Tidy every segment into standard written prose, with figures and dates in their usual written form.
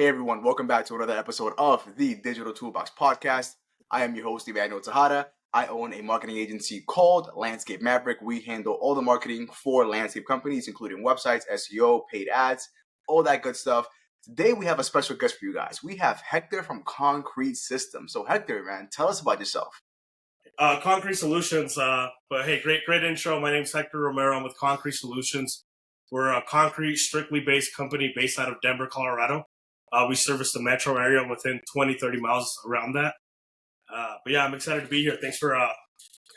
Hey everyone, welcome back to another episode of the Digital Toolbox Podcast. I am your host, Emmanuel Tejada. I own a marketing agency called Landscape Maverick. We handle all the marketing for landscape companies, including websites, SEO, paid ads, all that good stuff. Today we have a special guest for you guys. We have Hector from Concrete Systems. So Hector, man, tell us about yourself. Concrete Solutions. But hey, great intro. My name's Hector Romero. I'm with Concrete Solutions. We're a concrete, strictly based company based out of Denver, Colorado. We service the metro area within 20, 30 miles around that. But yeah, I'm excited to be here. Thanks for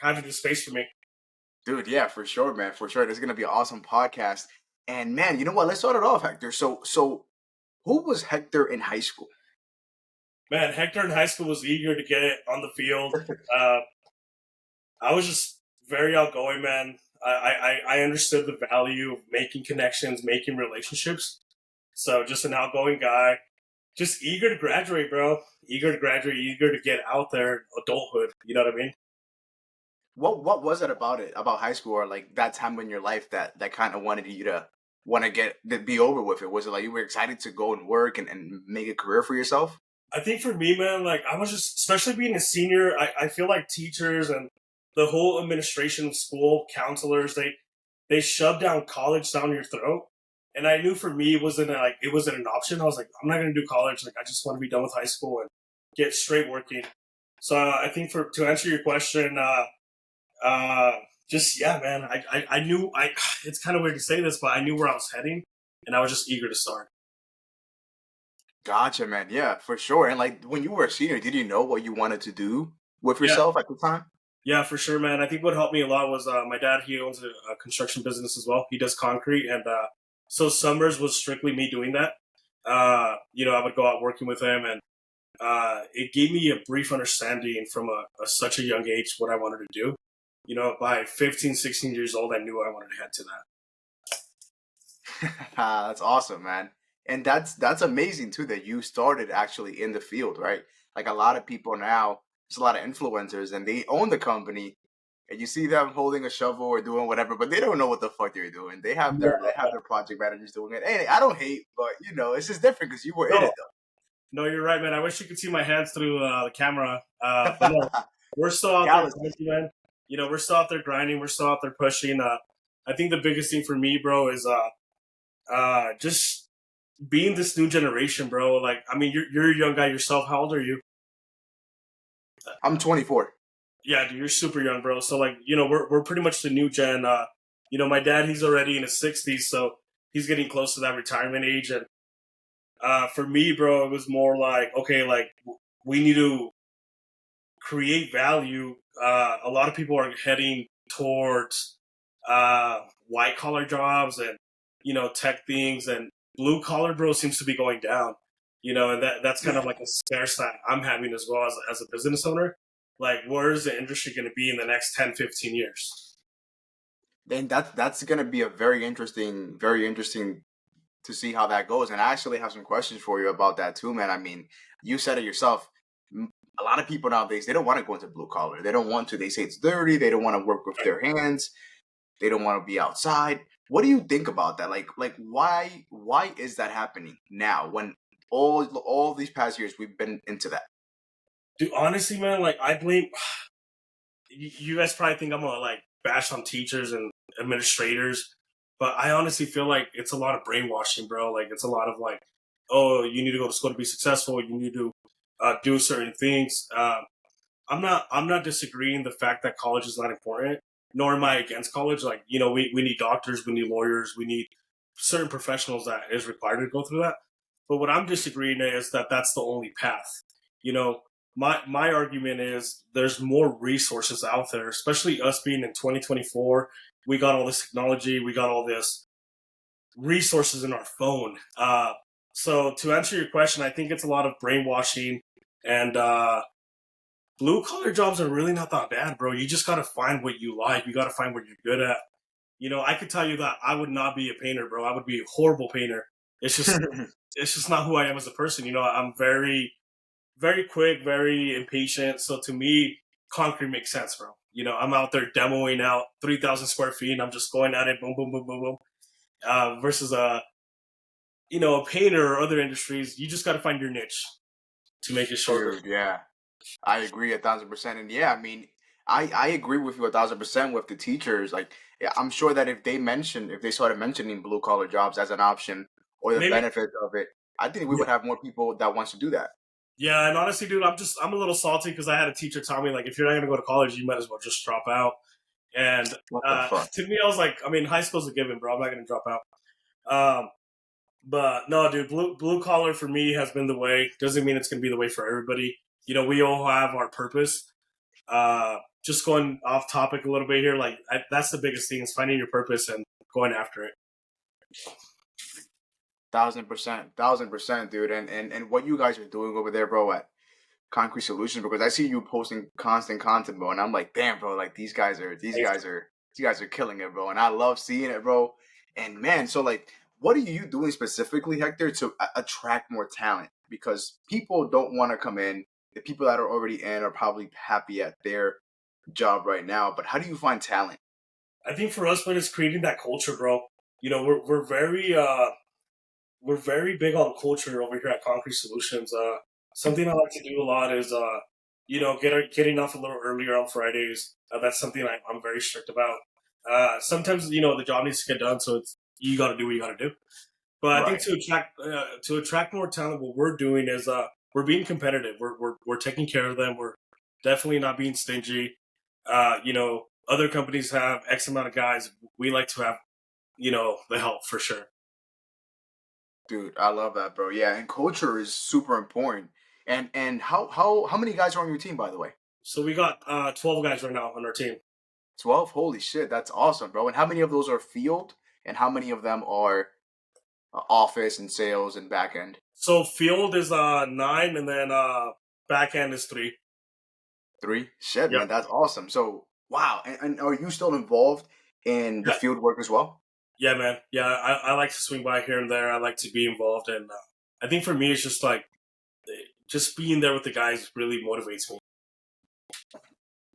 having this space for me. Dude, yeah, for sure, man, for sure. This is going to be an awesome podcast. And man, you know what? Let's start it off, Hector. So who was Hector in high school? Man, Hector in high school was eager to get on the field. I was just very outgoing, man. I understood the value of making connections, making relationships. So just an outgoing guy, just eager to graduate, bro. Eager to graduate, eager to get out there, adulthood. You know what I mean? What was it about high school or like that time in your life that kind of wanted you to want to be over with it? Was it like you were excited to go and work and make a career for yourself? I think for me, man, like I was just, especially being a senior, I feel like teachers and the whole administration of school, counselors, they shove down college down your throat. And I knew for me it wasn't an option. I was like, I'm not gonna do college. Like I just want to be done with high school and get straight working. So I think to answer your question, just yeah, man, I knew it's kind of weird to say this, but I knew where I was heading, and I was just eager to start. Gotcha, man. Yeah, for sure. And like when you were a senior, did you know what you wanted to do with Yeah, yourself at the time? yeah, for sure, man. I think what helped me a lot was my dad. He owns a construction business as well. He does concrete, and so summers was strictly me doing that. I would go out working with him, and it gave me a brief understanding from such a young age what I wanted to do. By 15, 16 years old, I knew I wanted to head to that. That's awesome, man. And that's amazing too that you started actually in the field, right? Like a lot of people now, there's a lot of influencers and they own the company and you see them holding a shovel or doing whatever, but they don't know what the fuck they're doing. They have their project managers doing it. Hey, I don't hate, but it's just different because you were in No, it no, you're right, man. I wish you could see my hands through the camera. But no, though. we're still out there Galaxy. grinding, man. We're still out there grinding. We're still out there pushing. I think the biggest thing for me, bro, is just being this new generation, bro. Like, I mean, you're a young guy yourself. How old are you? I'm 24. Yeah, dude, you're super young, bro. So like, we're pretty much the new gen. My dad, he's already in his 60s, so he's getting close to that retirement age. And for me, bro, it was more like, okay, like we need to create value. A lot of people are heading towards white collar jobs and tech things, and blue collar, bro, seems to be going down. And that's kind of like a scare that I'm having as well as a business owner. Like, where is the industry going to be in the next 10, 15 years? And that's gonna be a very interesting to see how that goes. And I actually have some questions for you about that too, man. I mean, you said it yourself. A lot of people nowadays they don't want to go into blue collar. They don't want to. They say it's dirty. They don't want to work with their hands. They don't want to be outside. What do you think about that? Like why is that happening now when all these past years we've been into that? Dude, honestly, man, like I blame you guys probably think I'm gonna like bash on teachers and administrators, but I honestly feel like it's a lot of brainwashing, bro. Like it's a lot of like, oh, you need to go to school to be successful. You need to do certain things. I'm not disagreeing the fact that college is not important, nor am I against college. Like we need doctors, we need lawyers, we need certain professionals that is required to go through that. But what I'm disagreeing is that that's the only path. You know, my argument is there's more resources out there, especially us being in 2024. We got all this technology, we got all this resources in our phone. So to answer your question, I think it's a lot of brainwashing, and blue collar jobs are really not that bad, bro. You just gotta find what you like. You gotta find what you're good at. I could tell you that I would not be a painter, bro. I would be a horrible painter. It's just it's just not who I am as a person. I'm very, very quick, very impatient. So to me, concrete makes sense, bro. I'm out there demoing out 3,000 square feet and I'm just going at it, boom, boom, boom, boom, boom. Versus a painter or other industries, you just got to find your niche to make it shorter. Dude, yeah. I agree 1,000%. And yeah, I mean, I agree with you 1,000% with the teachers. Like, yeah, I'm sure that if they started mentioning blue collar jobs as an option or the Maybe, benefits of it, I think we yeah, would have more people that wants to do that. yeah. And honestly, dude, I'm a little salty because I had a teacher tell me like, if you're not gonna go to college, you might as well just drop out. And What the fuck? to me, I was like, I mean, high school's a given, bro. I'm not gonna drop out. But no, dude, blue collar for me has been the way. Doesn't mean it's gonna be the way for everybody. We all have our purpose. Just going off topic a little bit here, like that's the biggest thing is finding your purpose and going after it. 1,000%, 1,000%, dude. And what you guys are doing over there, bro, at Concrete Solutions, because I see you posting constant content, bro, and I'm like, damn, bro, like these guys are killing it, bro, and I love seeing it, bro. And man, so like, what are you doing specifically, Hector, to attract more talent? Because people don't want to come in. The people that are already in are probably happy at their job right now. But how do you find talent? I think for us, man, it's creating that culture, bro. We're very big on culture over here at Concrete Solutions. Something I like to do a lot is getting off a little earlier on Fridays. That's something I'm very strict about. Sometimes the job needs to get done, so it's you got to do what you got to do. But I think Right. to attract more talent, what we're doing is we're being competitive. We're taking care of them. We're definitely not being stingy. Other companies have X amount of guys. We like to have the help for sure. Dude, I love that, bro. Yeah, and culture is super important. And how many guys are on your team, by the way? So we got 12 guys right now on our team. 12? Holy shit, that's awesome, bro. And how many of those are field and how many of them are office and sales and back end? So field is 9, and then back end is 3. 3? Shit, Yep. man, that's awesome. So, wow. And are you still involved in the Yeah. field work as well? Yeah, man. Yeah, I like to swing by here and there. I like to be involved, and I think for me, it's just like just being there with the guys really motivates me.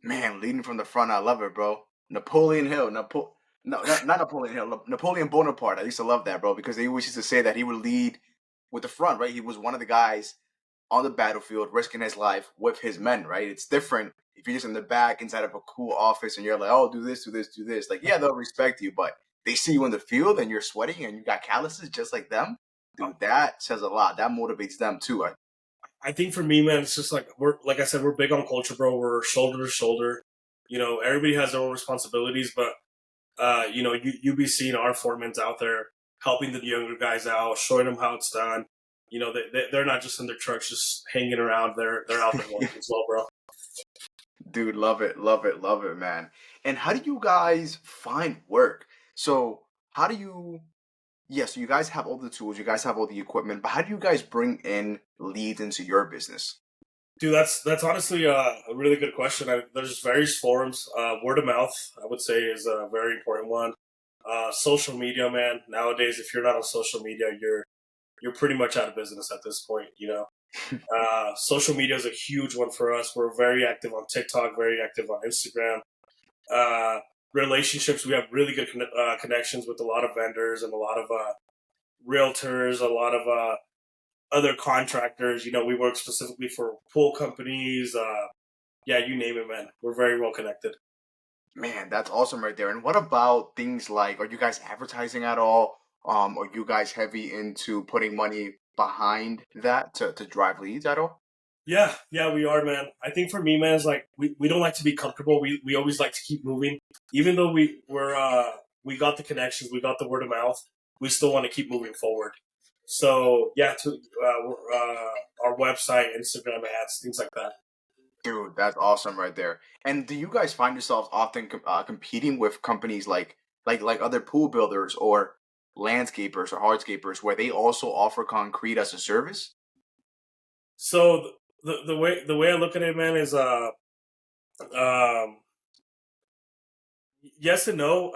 Man, leading from the front, I love it, bro. Napoleon Hill, no, not Napoleon Hill, Napoleon Bonaparte. I used to love that, bro, because they always used to say that he would lead with the front, right? He was one of the guys on the battlefield risking his life with his men, right? It's different if you're just in the back inside of a cool office and you're like, oh, do this, do this, do this. Like, yeah, they'll respect you, but they see you in the field and you're sweating and you got calluses just like them. Dude, that says a lot. That motivates them too. I think for me, man, it's just like like I said, we're big on culture, bro. We're shoulder to shoulder. Everybody has their own responsibilities, but you be seeing our foremans out there helping the younger guys out, showing them how it's done. They're not just in their trucks just hanging around. They're out there working as well, bro. Dude, love it, love it, love it, man. And how do you guys find work? So, how do you, yes, you guys have all the tools, you guys have all the equipment, but how do you guys bring in leads into your business? Dude, that's honestly a really good question. There's various forums. Word of mouth, I would say, is a very important one. Social media, man. Nowadays, if you're not on social media, you're pretty much out of business at this point. Social media is a huge one for us. We're very active on TikTok, very active on Instagram. Uh, Relationships, we have really good connections with a lot of vendors and a lot of realtors, a lot of other contractors. We work specifically for pool companies. Yeah, you name it, man. We're very well connected. Man, that's awesome right there. And what about things like, are you guys advertising at all? Are you guys heavy into putting money behind that to drive leads at all? Yeah, we are, man. I think for me, man, is like we don't like to be comfortable. We always like to keep moving, even though we got the connections, we got the word of mouth. We still want to keep moving forward. So yeah, to our website, Instagram ads, things like that. Dude, that's awesome right there. And do you guys find yourselves often competing with companies like other pool builders or landscapers or hardscapers where they also offer concrete as a service? So the way I look at it, man, is um yes and no.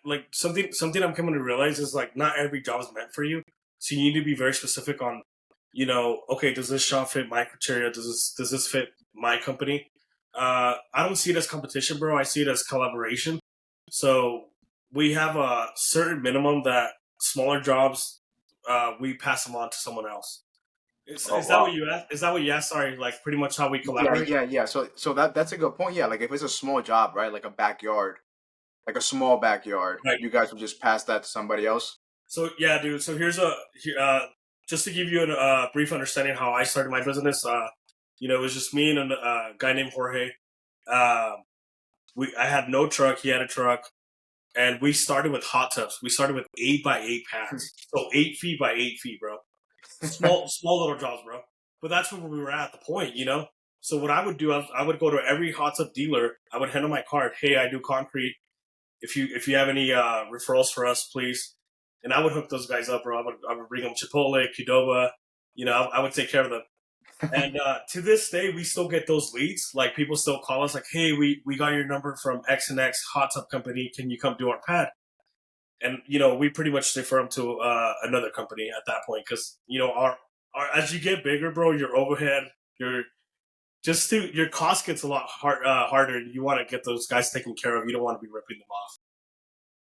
Like something I'm coming to realize is like not every job is meant for you. So you need to be very specific on, okay, does this job fit my criteria? Does this fit my company? I don't see it as competition, bro. I see it as collaboration. So we have a certain minimum that smaller jobs we pass them on to someone else. Oh Is that what wow. you asked? Is that what you asked? Sorry, like pretty much how we Yeah, collaborate. yeah, yeah. So that's a good point. Yeah, like if it's a small job, right? Like a backyard, like a small backyard, Right. you guys would just pass that to somebody else. So yeah, dude. So just to give you a brief understanding how I started my business. It was just me and a guy named Jorge. Um, I had no truck. He had a truck, and we started with hot tubs. We started with 8x8 pads, so 8 feet by 8 feet, bro. Small little jobs, bro. But that's where we were at the point. So what I would do, I would go to every hot tub dealer. I would hand them my card. Hey, I do concrete. If you have any referrals for us, please. And I would hook those guys up, bro. I would bring them Chipotle, Qdoba. I would take care of them. And to this day, we still get those leads. Like people still call us, like, "Hey, we got your number from X and X hot tub company. Can you come do our pad?" And we pretty much refer them to another company at that point because our as you get bigger, bro, your overhead, your cost gets a lot harder. You want to get those guys taken care of. You don't want to be ripping them off.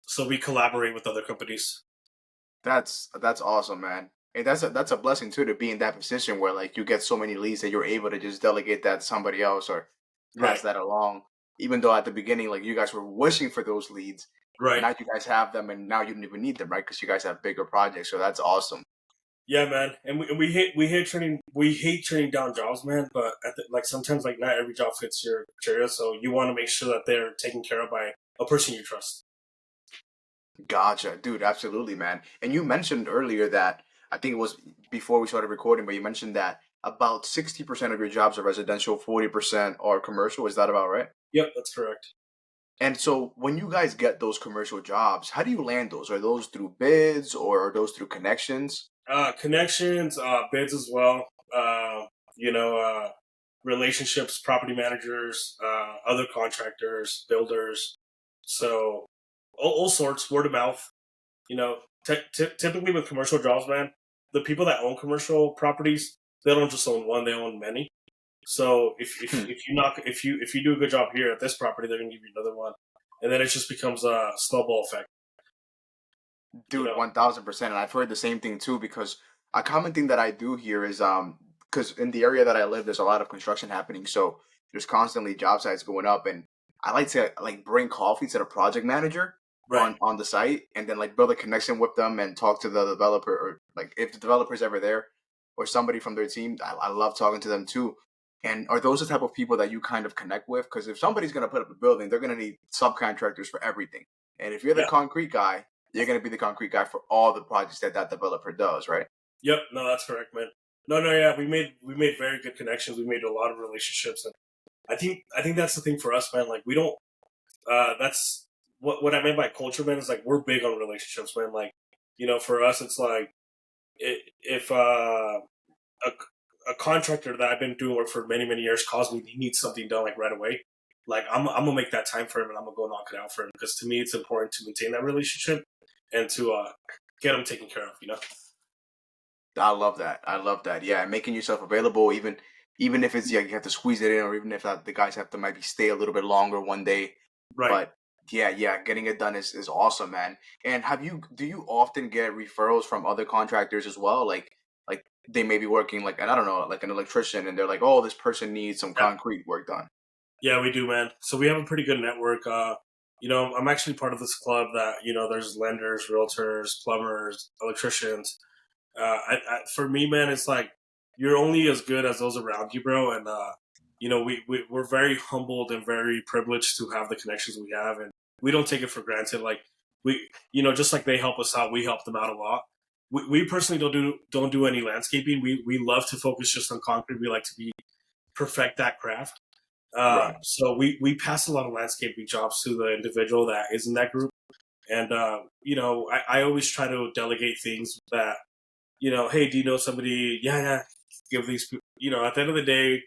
So we collaborate with other companies. That's awesome, man. And that's a blessing too to be in that position where like you get so many leads that you're able to just delegate that to somebody else or pass Right. that along. Even though at the beginning, like you guys were wishing for those leads, Right. now you guys have them, and now you don't even need them, right? Because you guys have bigger projects. So that's awesome. Yeah, man. And we hate turning down jobs, man. But like sometimes like not every job fits your criteria, so you want to make sure that they're taken care of by a person you trust. Gotcha, dude. Absolutely, man. And you mentioned earlier that I think it was before we started recording, but you mentioned that about 60% of your jobs are residential, 40% are commercial. Is that about right? Yep, that's correct. And so when you guys get those commercial jobs, how do you land those? Are those through bids or are those through connections? Connections, bids as well. You know, relationships, property managers, other contractors, builders. So all sorts, word of mouth. Typically with commercial jobs, man, the people that own commercial properties, they don't just own one; they own many. So if you do a good job here at this property, they're gonna give you another one, and then it just becomes a snowball effect. You Dude, know, 1000%. And I've heard the same thing too, because a common thing that I do here is because in the area that I live, there's a lot of construction happening. So there's constantly job sites going up, and I like to like bring coffee to the project manager right? on the site and then like build a connection with them and talk to the developer, or like if the developer's ever there or somebody from their team, I love talking to them too. And are those the type of people that you kind of connect with? Because if somebody's going to put up a building, they're going to need subcontractors for everything. And if you're the Yeah. concrete guy, you're going to be the concrete guy for all the projects that that developer does, right? Yep. No, that's correct, man. No. Yeah, we made very good connections. We made a lot of relationships, and I think that's the thing for us, man. Like we don't. That's what I meant by culture, man. Is like we're big on relationships, man. Like for us, it's like if a a contractor that I've been doing work for many years calls me, he needs something done like right away. Like I'm gonna make that time for him, and I'm gonna go knock it out for him because to me it's important to maintain that relationship and to get him taken care of. I love that. I love that. Yeah, and making yourself available, even if it's yeah, you have to squeeze it in, or even if the guys have to maybe stay a little bit longer one day. Right. But yeah, yeah, getting it done is awesome, man. And do you often get referrals from other contractors as well? Like they may be working like, and I don't know, like an electrician, and they're like, oh, this person needs some Yeah. concrete work done. Yeah, we do, man. So we have a pretty good network. I'm actually part of this club that there's lenders, realtors, plumbers, electricians. For me, man, it's like you're only as good as those around you, bro. And we're very humbled and very privileged to have the connections we have, and we don't take it for granted. Like just like they help us out, we help them out a lot. We personally don't do any landscaping. We love to focus just on concrete. We like to be perfect that craft. Right. So we pass a lot of landscaping jobs to the individual that is in that group, and I always try to delegate things that hey, do you know somebody? Yeah, yeah. Give these people. At the end of the day,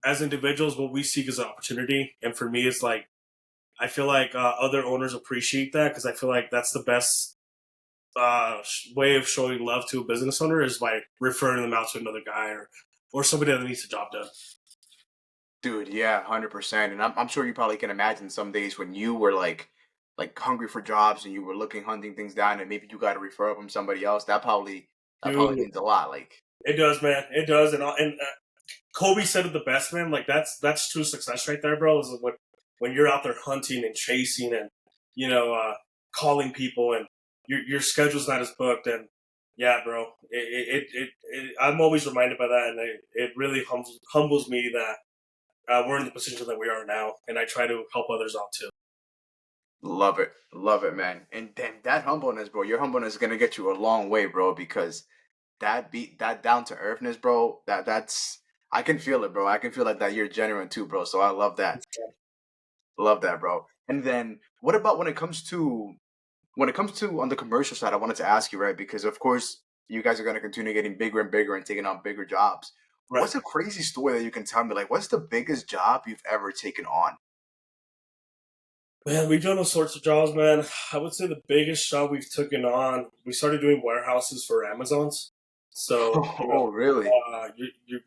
as individuals, what we seek is an opportunity, and for me, it's like I feel like other owners appreciate that because I feel like that's the best way of showing love to a business owner is by referring them out to another guy or somebody that needs a job done. Dude, yeah, 100%. And I'm sure you probably can imagine some days when you were like like hungry for jobs and you were looking hunting things down and maybe you got a referral from somebody else, that probably Dude, means a lot. Like, it does, man. It does, and Kobe said it the best, man. Like that's true success right there, bro. Is when you're out there hunting and chasing and you know calling people and your schedule's not as booked and yeah, bro. I'm always reminded by that, and it really humbles me that we're in the position that we are now, and I try to help others out too. love it, man. And then that humbleness, bro, your humbleness is gonna get you a long way, bro, because that down to earthness, bro, that's I can feel it, bro. I can feel like that you're genuine too, bro. So I love that. Love that, bro. And then what about when it comes to on the commercial side, I wanted to ask you, right? Because of course you guys are gonna continue getting bigger and bigger and taking on bigger jobs. Right. What's a crazy story that you can tell me? Like, what's the biggest job you've ever taken on? Man, we've done all sorts of jobs, man. I would say the biggest job we've taken on, we started doing warehouses for Amazons. So, Oh, really?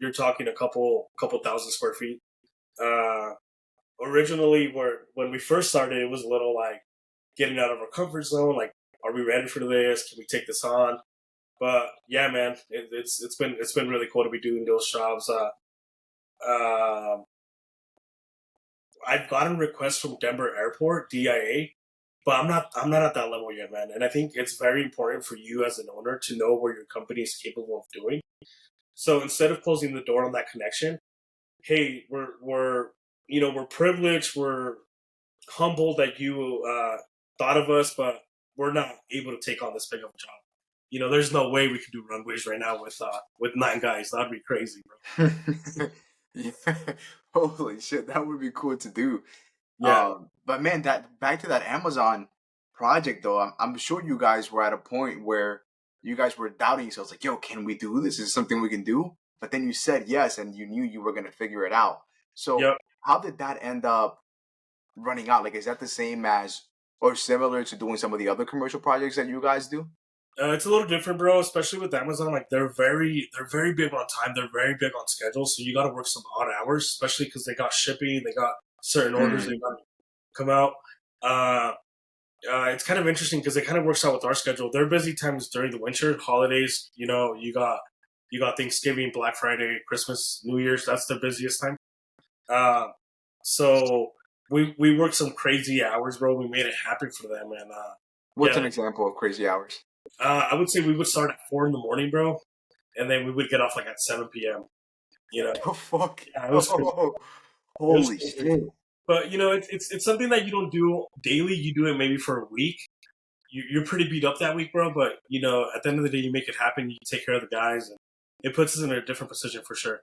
you're talking a couple thousand square feet. Uh, Originally, when we first started, it was a little like getting out of our comfort zone. Like, are we ready for this? Can we take this on? But yeah, man, it's been really cool to be doing those jobs. Uh, I've gotten requests from Denver Airport, DIA, but I'm not at that level yet, man. And I think it's very important for you as an owner to know what your company is capable of doing. So instead of closing the door on that connection, hey, we're privileged, we're humbled that you thought of us, but we're not able to take on this big of a job. There's no way we could do runways right now with 9 guys. That'd be crazy, bro. Yeah. Holy shit, that would be cool to do. Yeah, But man, that back to that Amazon project though, I'm sure you guys were at a point where you guys were doubting yourselves, like, yo, can we do this? Is this something we can do? But then you said yes, and you knew you were gonna figure it out. So yep. how did that end up running out? Like, is that the same as or similar to doing some of the other commercial projects that you guys do? It's a little different, bro. Especially with Amazon, like they're very big on time. They're very big on schedule. So you got to work some odd hours, especially because they got shipping, they got certain orders they Mm. got to come out. Uh, it's kind of interesting because it kind of works out with our schedule. Their busy times during the winter holidays. You got Thanksgiving, Black Friday, Christmas, New Year's. That's their busiest time. Uh, so we worked some crazy hours, bro. We made it happen for them, and What's yeah, an example of crazy hours? I would say we would start at 4 in the morning, bro, and then we would get off like at 7 p.m. You know, The fuck? yeah, it was crazy. Oh, It was holy crazy. shit. But it's something that you don't do daily. You do it maybe for a week. You're pretty beat up that week, bro. But at the end of the day, you make it happen. You take care of the guys, and it puts us in a different position for sure.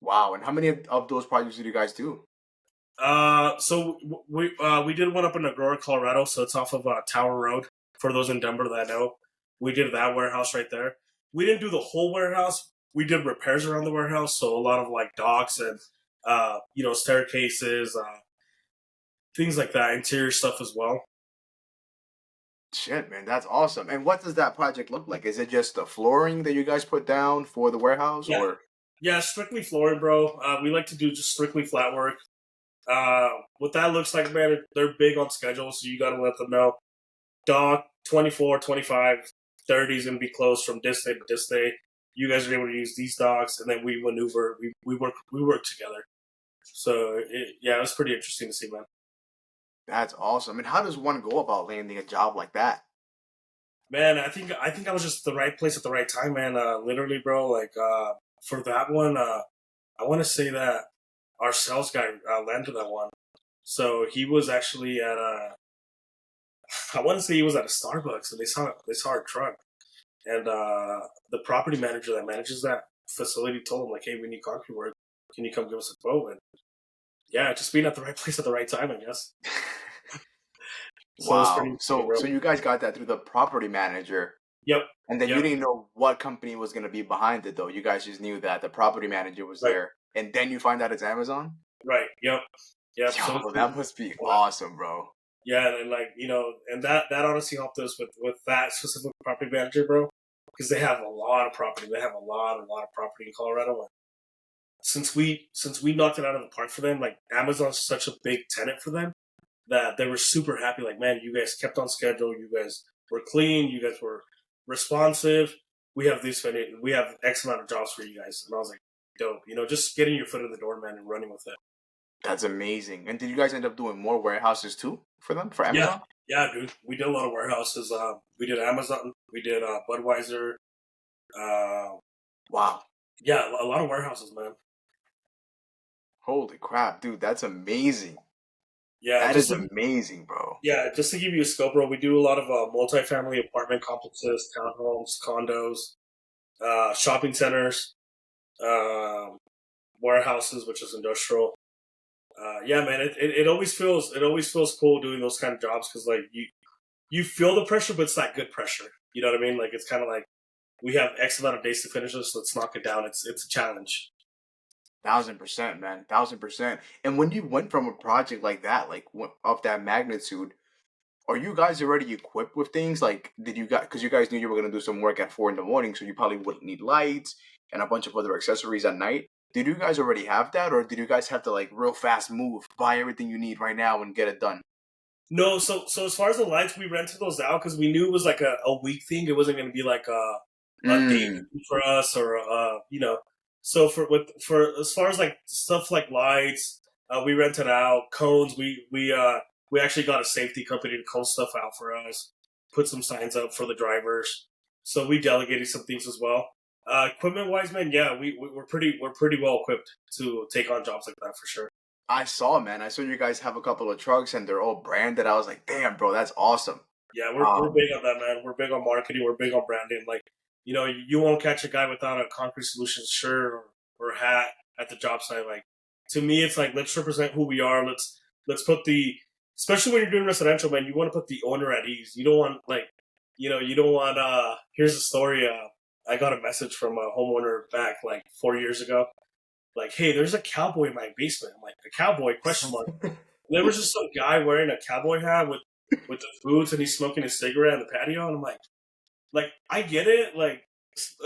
Wow. And how many of those projects did you guys do? So we did one up in Aurora, Colorado. So it's off of Tower Road. For those in Denver that know, we did that warehouse right there. We didn't do the whole warehouse. We did repairs around the warehouse. So a lot of like docks and staircases, things like that, interior stuff as well. Shit, man, that's awesome. And what does that project look like? Is it just the flooring that you guys put down for the warehouse Yeah, or? yeah, strictly flooring, bro. We like to do just strictly flat work. What that looks like, man, they're big on schedule, so you got to let them know. Dock 24, 25, 30 is going to be closed from this day to this day. You guys are able to use these docks, and then we maneuver. We work together. So yeah, it was pretty interesting to see, man. That's awesome. And how does one go about landing a job like that? Man, I think I was just the right place at the right time, man. Literally, bro. Like for that one, I want to say that our sales guy landed that one. So he was actually at I want to say he was at a Starbucks, and they saw our truck, and the property manager that manages that facility told him like, "Hey, we need concrete work. Can you come give us a quote?" And yeah, just being at the right place at the right time, I guess. So it was pretty Wow. interesting, So bro. you guys got that through the property manager, Yep, and then you yep, didn't know what company was gonna be behind it though. You guys just knew that the property manager was right, there, and then you find out it's Amazon. right, yep, yep. So Yo, that must be awesome, bro. yeah, and like and that honestly helped us with that specific property manager, bro, because they have a lot of property. They have a lot of property in Colorado. And since we knocked it out of the park for them, like Amazon's such a big tenant for them. that they were super happy. Like, man, you guys kept on schedule. You guys were clean. You guys were responsive. We have X amount of jobs for you guys. And I was like, dope. Just getting your foot in the door, man, and running with it. That's amazing. And did you guys end up doing more warehouses too for them for Yeah, Amazon? yeah, dude. We did a lot of warehouses. We did Amazon. We did Budweiser. Uh, Wow. yeah, a lot of warehouses, man. Holy crap, dude, that's amazing. Yeah, That is amazing, bro. just to give you a scope, bro. We do a lot of multifamily apartment complexes, townhomes, condos, shopping centers, um, warehouses, which is industrial. Yeah, man. It always feels cool doing those kind of jobs because like you feel the pressure, but it's not good pressure. You know what I mean? Like it's kind of like we have X amount of days to finish this. Let's knock it down. It's a challenge. 1000%, man. 1000%. And when you went from a project like that, like of that magnitude, are you guys already equipped with things? Like, did you guys, because you guys knew you were going to do some work at 4 in the morning, so you probably wouldn't need lights and a bunch of other accessories at night. Did you guys already have that, or did you guys have to like real fast move, buy everything you need right now and get it done? No, so as far as the lights, we rented those out because we knew it was like a week thing. It wasn't going to be like a day Mm. for us or So for as far as like stuff like lights, we rented out cones. We actually got a safety company to cone stuff out for us, put some signs up for the drivers. So we delegated some things as well. Equipment wise, man, yeah, we're pretty well equipped to take on jobs like that for sure. I saw, man. I saw you guys have a couple of trucks and they're all branded. I was like, damn, bro, that's awesome. Yeah, we're Um, big on that, man. We're big on marketing. We're big on branding. Like, you won't catch a guy without a Concrete Solutions shirt or hat at the job site. Like, to me, it's like let's represent who we are. Let's put especially when you're doing residential, man. You want to put the owner at ease. You don't want like, you don't want. Here's a story. I got a message from a homeowner back like 4 years ago. Like, hey, there's a cowboy in my basement. I'm like, a cowboy? Question mark. There was just some guy wearing a cowboy hat with the boots, and he's smoking a cigarette on the patio, and I'm like I get it, like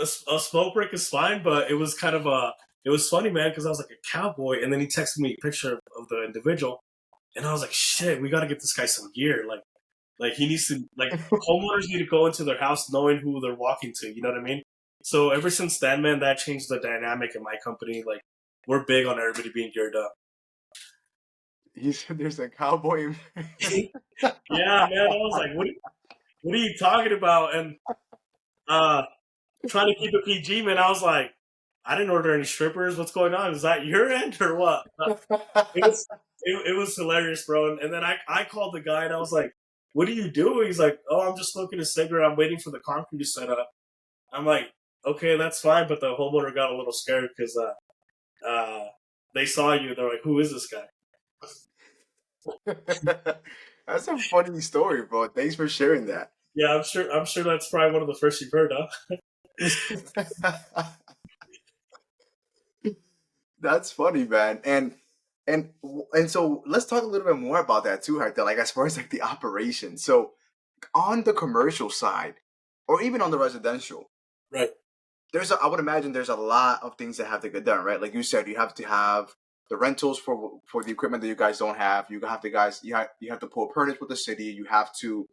a smoke break is fine, but it was funny, man, because I was like a cowboy, and then he texted me a picture of the individual, and I was like, shit, we got to get this guy some gear, like he needs to like homeowners need to go into their house knowing who they're walking to, you know what I mean? So ever since then, man, that changed the dynamic in my company. Like we're big on everybody being geared up. he said there's a cowboy. Yeah, man, I was like, what are you talking about? And uh, trying to keep it PG, man. I was like, I didn't order any strippers. What's going on? Is that your end or what? It was it was hilarious, bro. And then I called the guy and I was like, what are you doing? He's like, oh, I'm just smoking a cigarette. I'm waiting for the concrete to set up. I'm like, okay, that's fine. But the homeowner got a little scared because uh, they saw you. They're like, who is this guy? That's a funny story, bro. Thanks for sharing that. Yeah, I'm sure that's probably one of the first you've heard, huh? That's funny, man. And so let's talk a little bit more about that too, Hector. Like as far as like the operation. So on the commercial side, or even on the residential, Right. I would imagine there's a lot of things that have to get done, right? Like you said, you have to have the rentals for the equipment that you guys don't have. You have to guys you have to pull permits with the city. You have to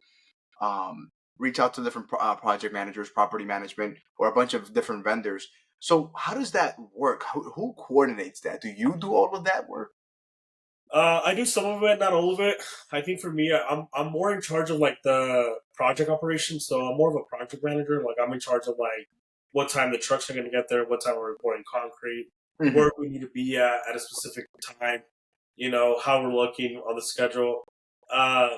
um, reach out to different project managers, property management, or a bunch of different vendors. So how does that work? Who coordinates that? Do you do all of that work? I do some of it, not all of it. I think for me, I'm more in charge of like the project operations. So I'm more of a project manager. Like I'm in charge of like what time the trucks are going to get there, what time we're pouring concrete, Hmm. where we need to be at a specific time. How we're looking on the schedule. Uh,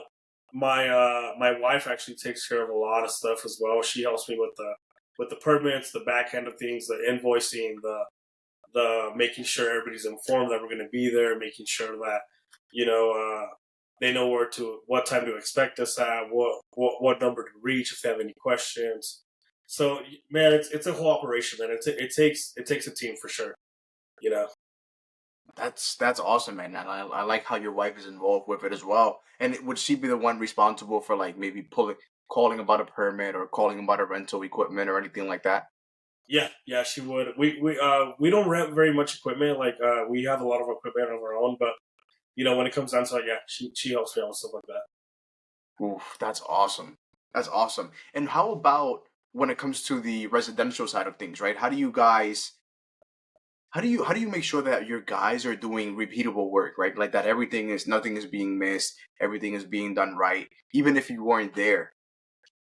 my wife actually takes care of a lot of stuff as well. She helps me with the permits, the back end of things, the invoicing, the making sure everybody's informed that we're going to be there, making sure that you know they know what time to expect us at, what number to reach if they have any questions. So man, it's a whole operation, man. It takes a team for sure. You know. That's awesome, man. And I like how your wife is involved with it as well. And would she be the one responsible for like maybe calling about a permit or calling about a rental equipment or anything like that? Yeah, yeah, she would. We don't rent very much equipment. Like we have a lot of equipment of our own, but when it comes down to it, yeah, she helps me out with stuff like that. Oof, that's awesome. That's awesome. And how about when it comes to the residential side of things, right? How do you make sure that your guys are doing repeatable work, right? Like that nothing is being missed, everything is being done right, even if you weren't there.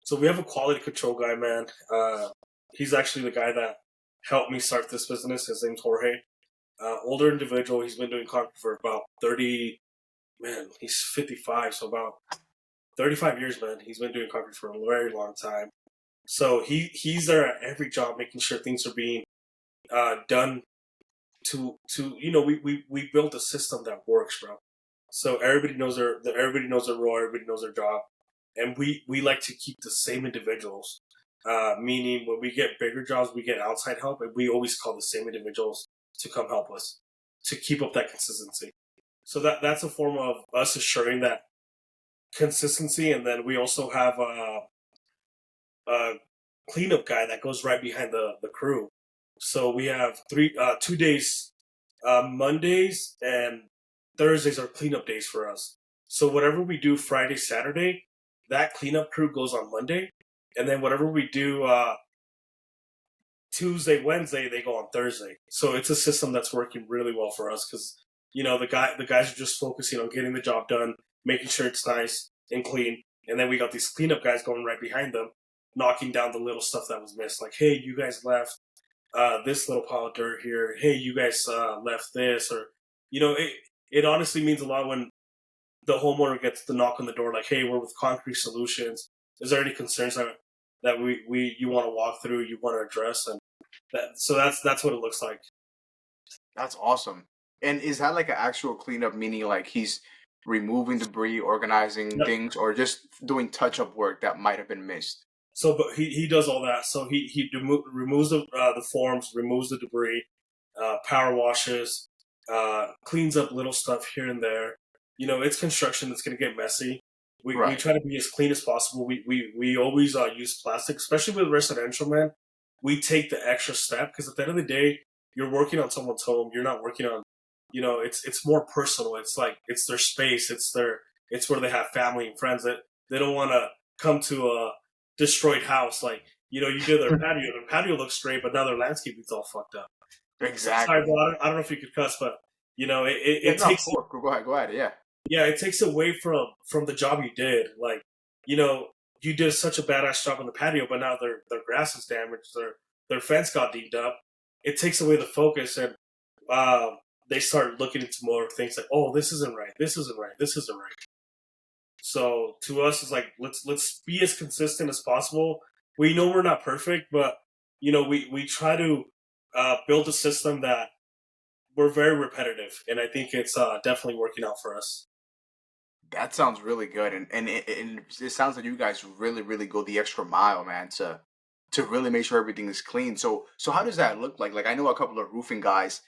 So we have a quality control guy, man. He's actually the guy that helped me start this business. His name's Jorge. Older individual. He's been doing concrete for about 30. Man, he's 55, so about 35 years, man. He's been doing concrete for a very long time. So he's there at every job, making sure things are being done to we built a system that works, bro. So everybody knows their role, everybody knows their job, and we like to keep the same individuals. Meaning, when we get bigger jobs, we get outside help, and we always call the same individuals to come help us to keep up that consistency. So that's a form of us assuring that consistency, and then we also have a cleanup guy that goes right behind the crew. So we have 2 days, Mondays and Thursdays are cleanup days for us. So whatever we do Friday, Saturday, that cleanup crew goes on Monday, and then whatever we do Tuesday, Wednesday, they go on Thursday. So it's a system that's working really well for us because the guys are just focusing on getting the job done, making sure it's nice and clean, and then we got these cleanup guys going right behind them, knocking down the little stuff that was missed. Like, hey, you guys left this little pile of dirt here. Hey, you guys left this, or it honestly means a lot when the homeowner gets the knock on the door, like, hey, we're with Concrete Solutions. Is there any concerns that we you want to walk through, you want to address, and that's what it looks like. That's awesome. And is that like an actual cleanup, meaning like he's removing debris, organizing Yep. things, or just doing touch-up work that might have been missed? So, but he does all that. So removes the forms, removes the debris, power washes, cleans up little stuff here and there. It's construction. It's going to get messy. We Right. try to be as clean as possible. We always use plastic, especially with residential, man. We take the extra step because at the end of the day, you're working on someone's home. You're not working on, it's more personal. It's like it's their space. It's where they have family and friends that they don't want to come to a destroyed house. Like you did their patio. Their patio looks great, but now their landscaping's all fucked up. Sorry, Exactly. bro. I don't know if you could cuss, but Yeah, it no, of takes course. Go ahead. Go ahead. Yeah. yeah, it takes away from the job you did. Like, you did such a badass job on the patio, but now their grass is damaged, their fence got dinged up. It takes away the focus, and they start looking into more things like, oh, this isn't right, this isn't right, this isn't right. So to us, it's like let's be as consistent as possible. We know we're not perfect, but we try to build a system that we're very repetitive, and I think it's definitely working out for us. That sounds really good, and it sounds like you guys really, really go the extra mile, man, to really make sure everything is clean. So how does that look like? Like I know a couple of roofing guys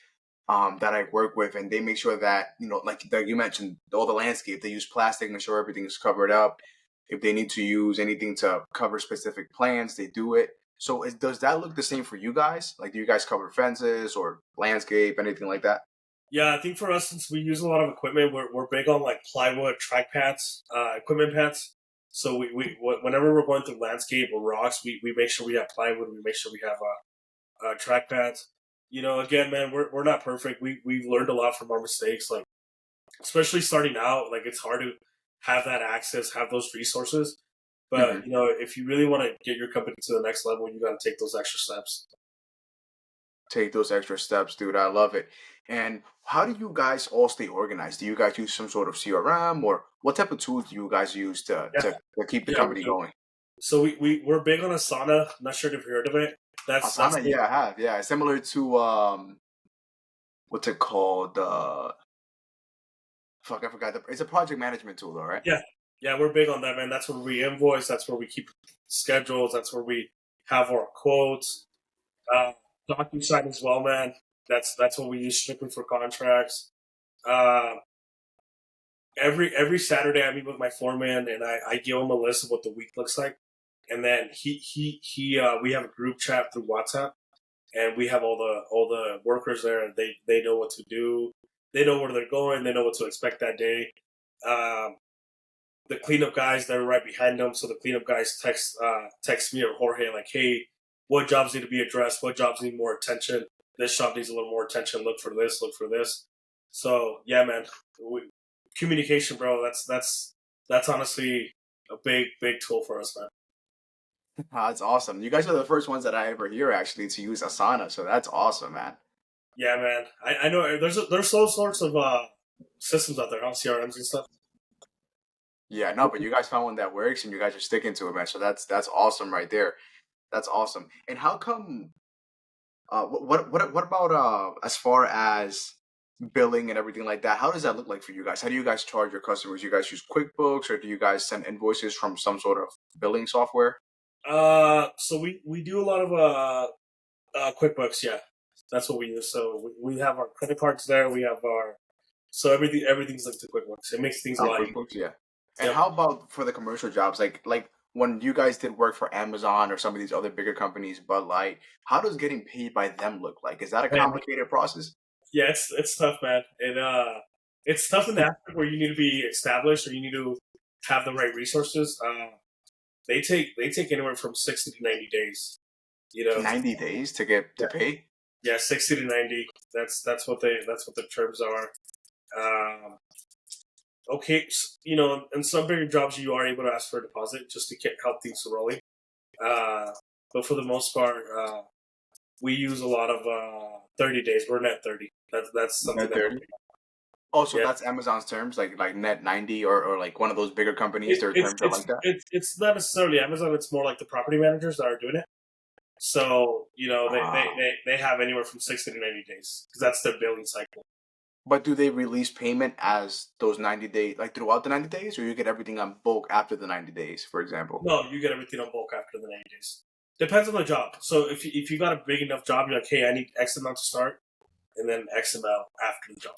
that I work with, and they make sure that like you mentioned, all the landscape they use plastic, make sure everything is covered up. If they need to use anything to cover specific plants, they do it. So does that look the same for you guys? Like, do you guys cover fences or landscape, anything like that? Yeah, I think for us, since we use a lot of equipment, we're big on like plywood track pads, equipment pads. So whenever we're going through landscape or rocks, we make sure we have plywood. We make sure we have track pads. Again, man, we're not perfect. We've learned a lot from our mistakes. Like, especially starting out, like it's hard to have that access, have those resources. But Hmm. if you really want to get your company to the next level, you got to take those extra steps. Take those extra steps, dude. I love it. And how do you guys all stay organized? Do you guys use some sort of CRM, or what type of tools do you guys use to Yeah, to keep the yeah, we company do. going? So we're big on Asana. Not sure if you've heard of it. That's Asana, the yeah, I have. Yeah, it's similar to what's it called? Fuck, I forgot. It's a project management tool, though, right? yeah, yeah. We're big on that, man. That's where we invoice. That's where we keep schedules. That's where we have our quotes. Uh, DocuSign as well, man. That's what we use strictly for contracts. Uh, every Saturday, I meet with my foreman and I give him a list of what the week looks like, and then we have a group chat through WhatsApp, and we have all the workers there, and they know what to do. They know where they're going. They know what to expect that day. Um, the cleanup guys, they're right behind them. So the cleanup guys text me or Jorge like, "Hey, what jobs need to be addressed? What jobs need more attention? This shop needs a little more attention. Look for this. Look for this." So yeah, man, communication, bro. That's honestly a big tool for us, man. That's awesome. You guys are the first ones that I ever hear actually to use Asana, so that's awesome, man. Yeah, man. I know there's all sorts of systems out there, CRMs and stuff. Yeah, no, but you guys found one that works and you guys are sticking to it, man. So that's awesome right there. That's awesome. And how come? What about as far as billing and everything like that? How does that look like for you guys? How do you guys charge your customers? You guys use QuickBooks or do you guys send invoices from some sort of billing software? So we do a lot of QuickBooks. Yeah, that's what we use. So we have our credit cards there. We have our so everything's linked to QuickBooks. It makes things a Oh, lot easier. QuickBooks, yeah. And Yep. how about for the commercial jobs? Like when you guys did work for Amazon or some of these other bigger companies, but like, how does getting paid by them look like? Is that a Man, complicated process? yeah, it's tough, man. It's tough in the aspect where you need to be established or you need to have the right resources. They take anywhere from 60 to 90 days. You know, 90 days to get to yeah, pay? yeah, 60 to 90. That's what the terms are. Um, okay, in some bigger jobs you are able to ask for a deposit just to help things rolling. Uh, but for the most part, we use a lot of 30 days. We're net 30. That's something Net that 30? Also, yeah. that's Amazon's terms, like net 90 or like one of those bigger companies, It, their it's terms are it's like that. it's not necessarily Amazon. It's more like the property managers that are doing it. So Ah. they have anywhere from 60 to 90 days because that's their billing cycle. But do they release payment as those 90 days, like throughout the 90 days, or you get everything on bulk after the 90 days, for example? No, you get everything on bulk after the 90 days. Depends on the job. So if you got a big enough job, you're like, hey, I need X amount to start, and then X amount after the job.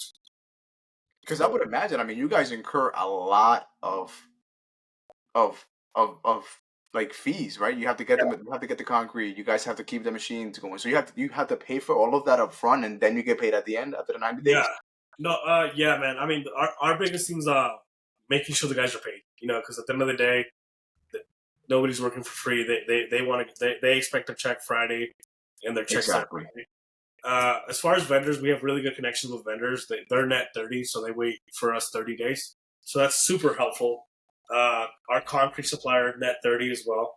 Because I So would imagine, I mean, you guys incur a lot of of like fees, right? You have to get them, you have to get the concrete, you guys have to keep the machines going. So you have to pay for all of that up front and then you get paid at the end after the 90 yeah, days. no, yeah, man. I mean, our biggest thing's making sure the guys are paid. Because at the end of the day, nobody's working for free. They want to they expect a check Friday, and their checks there Exactly. Friday. As far as vendors, we have really good connections with vendors. They're net 30, so they wait for us 30 days. So that's super helpful. Our concrete supplier net 30 as well.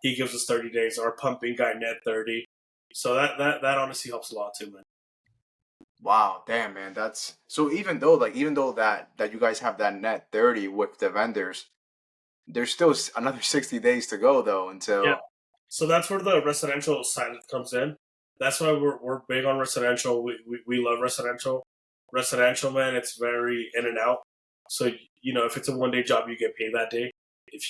He gives us 30 days. Our pumping guy net 30. So that honestly helps a lot too, man. Wow, damn man, that's so even though that you guys have that net 30 with the vendors, there's still another 60 days to go though Yeah. until So that's where the residential side comes in. That's why we're big on residential. We love residential. Residential, man, it's very in and out. So if it's a 1 day job, you get paid that day. If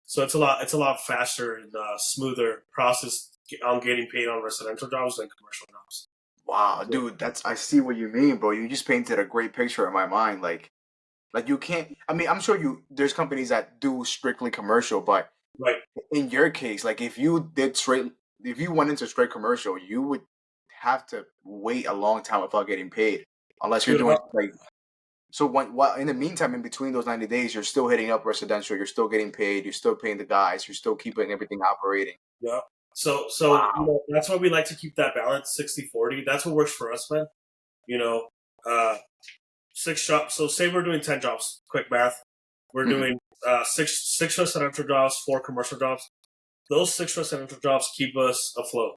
so it's a lot faster and smoother process on getting paid on residential jobs than commercial jobs. wow, So, dude, that's I see what you mean, bro. You just painted a great picture in my mind. Like you can't. I mean, I'm sure there's companies that do strictly commercial, but right. in your case, like if you went into straight commercial, you would have to wait a long time without getting paid, unless you're Dude, doing like. So while in the meantime, in between those 90 days, you're still hitting up residential. You're still getting paid. You're still paying the guys. You're still keeping everything operating. yeah. So Wow. that's why we like to keep that balance 60-40. That's what works for us, man. You know, uh, 6 jobs. So say we're doing 10 jobs. Quick math. We're Hmm. doing six residential jobs, 4 commercial jobs. Those 6 residential jobs keep us afloat.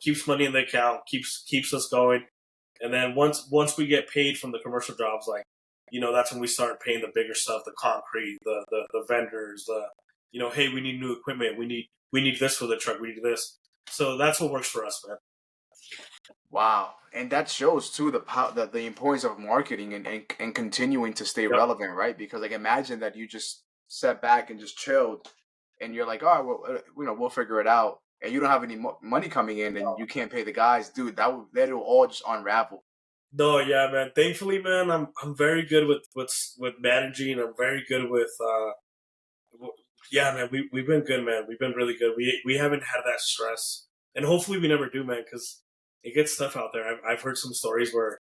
Keeps money in the account, keeps us going. And then once we get paid from the commercial jobs, like that's when we start paying the bigger stuff, the concrete, the vendors, hey, we need new equipment, we need this for the truck, we need this. So that's what works for us, man. Wow, and that shows too the importance of marketing and continuing to stay Yep. relevant, right? Because like imagine that you just sat back and just chilled, and you're like, oh, well, we'll figure it out, and you don't have any money coming in, and you can't pay the guys, dude. That'll all just unravel. No, yeah, man. Thankfully, man, I'm very good with managing. I'm very good with yeah, man. We've been good, man. We've been really good. We haven't had that stress, and hopefully we never do, man, because it gets tough out there. I've heard some stories where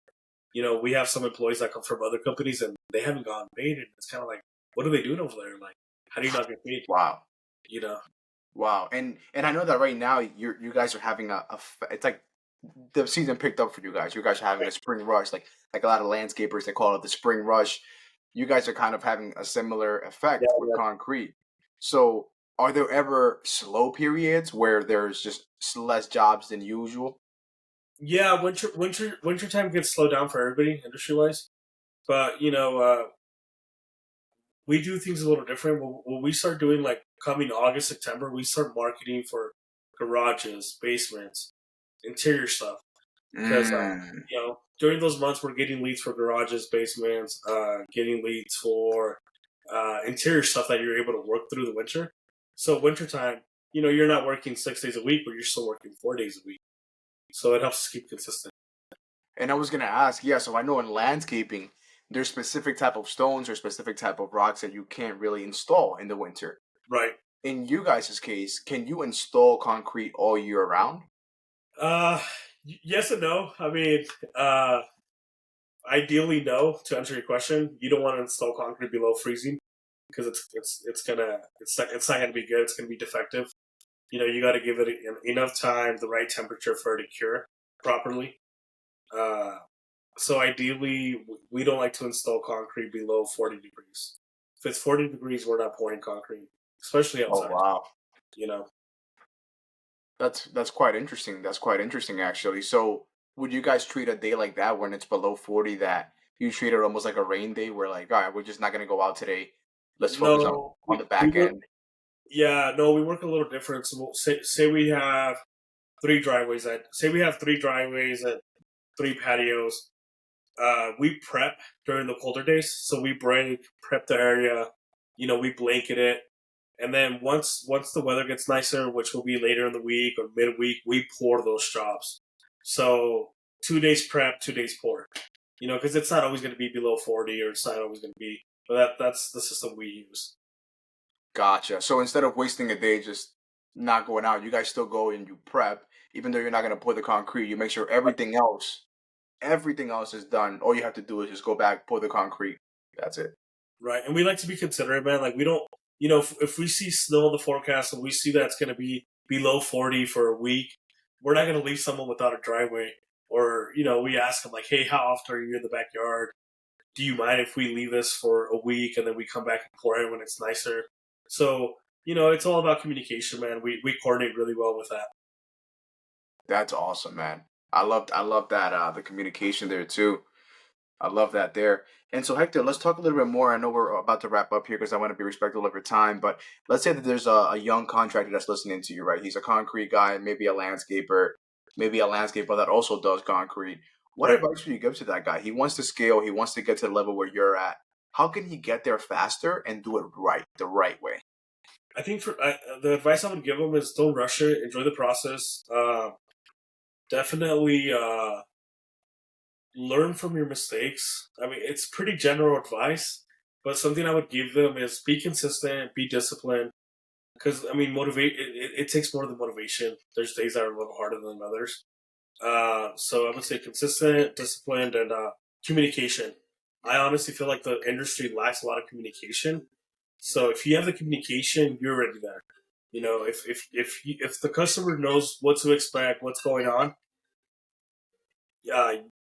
we have some employees that come from other companies and they haven't gotten paid, and it's kind of like, what are they doing over there? Like, how do you not get paid? Wow. You know? Wow. And I know that right now you guys are having it's like the season picked up for you guys. You guys are having a spring rush, like a lot of landscapers they call it the spring rush. You guys are kind of having a similar Yeah, effect with yeah, concrete. So, are there ever slow periods where there's just less jobs than usual? yeah. Winter time gets slowed down for everybody industry wise, but we do things a little different. When we start doing like coming August, September, we start marketing for garages, basements, interior stuff. Because Mm. during those months we're getting leads for garages, basements, getting leads for interior stuff that you're able to work through the winter. So wintertime, you're not working 6 days a week, but you're still working 4 days a week. So it helps us keep consistent. And I was gonna ask, yeah. So I know in landscaping, there's specific type of stones or specific type of rocks that you can't really install in the winter. Right. In you guys' case, can you install concrete all year round? Uh, yes and no. I mean, uh, ideally, no. To answer your question, you don't want to install concrete below freezing because it's not gonna be good. It's gonna be defective. You got to give it enough time, the right temperature for it to cure properly. Uh, so ideally, we don't like to install concrete below 40 degrees. If it's 40 degrees, we're not pouring concrete, especially Oh outside. wow. You know, That's quite interesting. That's quite interesting actually. So would you guys treat a day like that when it's below 40 that you treat it almost like a rain day where like, all right, we're just not gonna go out today. Let's focus on no, on the we back work. end. Yeah, no, we work a little different. So say we have three driveways. Say we have three driveways and three patios. We prep during the colder days, so we prep the area. We blanket it, and then once the weather gets nicer, which will be later in the week or midweek, we pour those jobs. So 2 days prep, 2 days pour. Because it's not always going to be below 40, or it's not always going to be. But that's the system we use. Gotcha. So instead of wasting a day just not going out, you guys still go and you prep, even though you're not gonna pour the concrete, you make sure everything else is done. All you have to do is just go back, pour the concrete. That's it. Right, and we like to be considerate, man. Like we don't, if we see snow in the forecast and we see that it's going to be below 40 for a week, we're not going to leave someone without a driveway. Or we ask them like, hey, how often are you in the backyard? Do you mind if we leave this for a week and then we come back and pour it when it's nicer? So it's all about communication, man. We coordinate really well with that. That's awesome, man. I love that the communication there too. I love that there. And so, Hector, let's talk a little bit more. I know we're about to wrap up here because I want to be respectful of your time. But let's say that there's a young contractor that's listening to you, right? He's a concrete guy, maybe a landscaper that also does concrete. What Right. advice would you give to that guy? He wants to scale. He wants to get to the level where you're at. How can he get there faster and do it right, the right way? I think the advice I would give them is don't rush it. Enjoy the process. Definitely. Learn from your mistakes. I mean, it's pretty general advice, but something I would give them is be consistent, be disciplined. Because I mean, motivate. It takes more than motivation. There's days that are a little harder than others. So I would say consistent, disciplined, and communication. I honestly feel like the industry lacks a lot of communication. So if you have the communication, you're already there. If the customer knows what to expect, what's going on,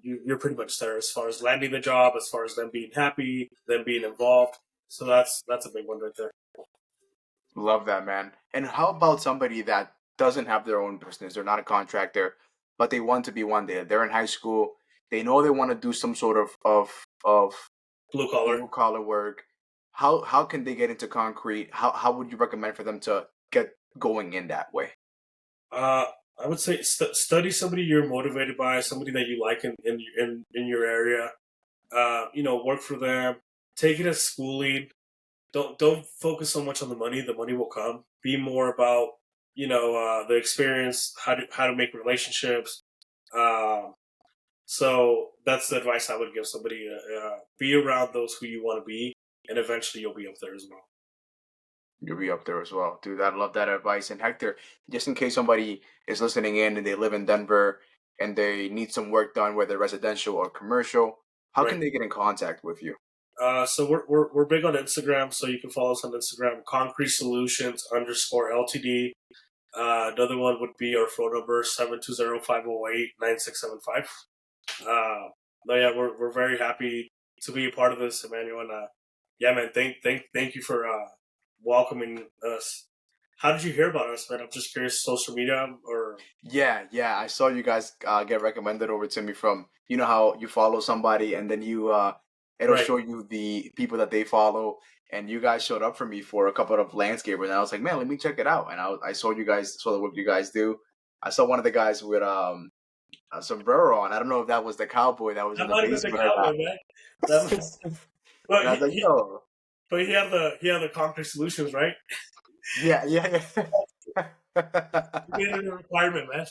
you're pretty much there as far as landing the job, as far as them being happy, them being involved. So that's a big one right there. Love that, man. And how about somebody that doesn't have their own business? They're not a contractor, but they want to be one day. They're in high school. They know they want to do some sort of Blue collar. blue collar work. How can they get into concrete? How would you recommend for them to get going in that way? Uh, I would say study somebody you're motivated by, somebody that you like in your area. Work for them. Take it as schooling. Don't focus so much on the money. The money will come. Be more about the experience, how to make relationships. Um, so that's the advice I would give somebody. Be around those who you want to be, and eventually you'll be up there as well. You'll be up there as well, dude. I love that advice. And Hector, just in case somebody is listening in and they live in Denver and they need some work done, whether residential or commercial, how Right. can they get in contact with you? So we're big on Instagram, so you can follow us on Instagram, Concrete Solutions _ Ltd. Another one would be our phone number 720-508-9675. No, yeah, we're very happy to be a part of this, Emmanuel. And yeah, man, thank you for welcoming us. How did you hear about us, man? I'm just curious. Social media or Yeah, I saw you guys get recommended over to me from, you know how you follow somebody and then it'll right? show you the people that they follow, and you guys showed up for me for a couple of landscapers, and I was like, man, let me check it out. And I saw you guys, saw the work you guys do. I saw one of the guys with a sombrero on. I don't know if that was the cowboy that was in That the might have been the basement or cowboy, man. That, not. but And I was like, yo, he had the Concrete Solutions, right? yeah. He made it a requirement, man.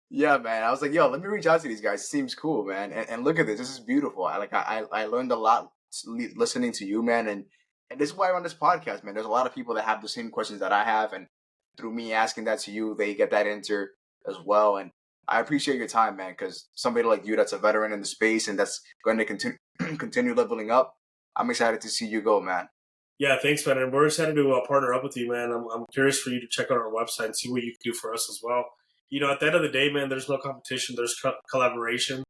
Yeah, man. I was like, yo, let me reach out to these guys. Seems cool, man. And look at this. This is beautiful. I learned a lot listening to you, man. And this is why I run this podcast, man. There's a lot of people that have the same questions that I have, and through me asking that to you, they get that answer as well. And I appreciate your time, man, because somebody like you that's a veteran in the space and that's going to continue continue leveling up. I'm excited to see you go, man. Yeah, thanks, man. And we're excited to partner up with you, man. I'm curious for you to check out our website and see what you can do for us as well. You know, at the end of the day, man, there's no competition. There's collaboration.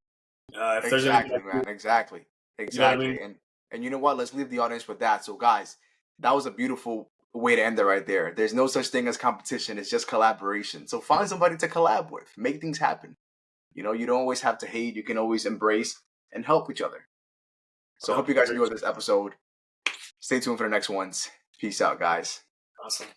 If there's any, Exactly, man. Exactly. you know what I mean? Exactly. And you know what? Let's leave the audience with that. So guys, that was a beautiful way to end it right there. There's no such thing as competition. It's just collaboration. So find somebody to collab with. Make things happen. You know, you don't always have to hate. You can always embrace and help each other. So I hope you guys enjoyed this episode. Stay tuned for the next ones. Peace out, guys. Awesome.